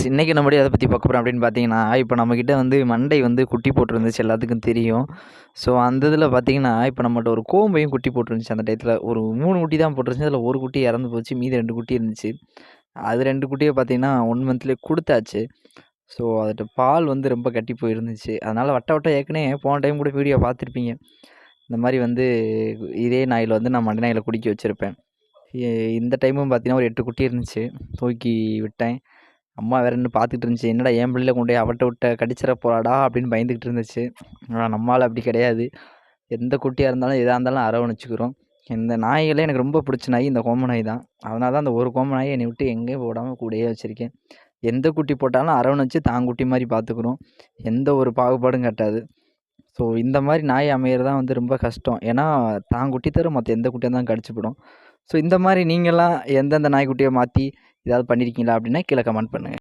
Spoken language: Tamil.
இன்னைக்கு நம்முடைய எத பத்தி பார்க்க போறோம் அப்படின்னு பார்த்தீங்கன்னா, இப்ப நம்மகிட்ட வந்து மண்டை வந்து குட்டி போட்டிருந்துச்சு எல்லாத்துக்கும் தெரியும். ஸோ அந்த இதில பார்த்தீங்கன்னா, இப்ப நம்மட்ட ஒரு கோம்பையும் குட்டி போட்டிருந்துச்சு அந்த டயத்தில. ஒரு 3 குட்டி தான் போட்டிருந்துச்சு. அதில 1 குட்டி இறந்து போச்சு. மீதி 2 குட்டி இருந்துச்சு. அது 2 குட்டிய பார்த்தீங்கன்னா, 1 மந்த்லயே குடுத்தாச்சு. ஸோ அதுட்ட பால் வந்து ரொம்ப கட்டி போயிருந்துச்சு. அதனால வட்ட வட்ட ஏற்கனவே போன டைம் கூட வீடியோ பார்த்துருப்பீங்க. இந்த மாரி வந்து இதே நாயில வந்து நான் மண்டை நாயில குடிக்க வச்சிருப்பேன். எ இந்த டைமும் பார்த்தீங்கன்னா, ஒரு 8 குட்டி இருந்துச்சு. தூக்கி விட்டேன். அம்மா வேற நின்னு பார்த்துட்டு இருந்துச்சு. "என்னடா என் பிள்ளைல கொண்டு போய் அவட்ட விட்ட கடிச்சிற போறாடா" அப்படின்னு பயந்துகிட்டு இருந்துச்சு. ஆனா நம்ம ஆள் அப்படி கிடையாது. எந்த குட்டியா இருந்தாலும், எதா இருந்தாலும் அரவணைச்சுக்கிறோம். இந்த நாய்களே எனக்கு ரொம்ப புடிச்ச நாய் இந்த கோம நாய் தான். அதனால தான் அந்த ஒரு கோம நாய என்னைய விட்டு எங்கேயும் விடாம கூடயே வச்சிருக்கேன். எந்த குட்டி போட்டாலும் அரவணைச்சு தான் குட்டி மாரி பார்த்துக்கிறோம். எந்த ஒரு பாகுபாடும் காட்டாது. ஸோ இந்த மாரி நாய் அமையறது தான் வந்து ரொம்ப கஷ்டம். ஏன்னா தான் குட்டி தவிர மத்த எந்த குட்டியா இருந்தாலும் கடிச்சுப்புடும். ஸோ இந்த மாரி நீங்கலாம் எந்தெந்த நாய்க்குட்டிய மாத்தி ஏதாவது பண்ணியிருக்கீங்களா? அப்படின்னா கீழ கமெண்ட் பண்ணுங்க.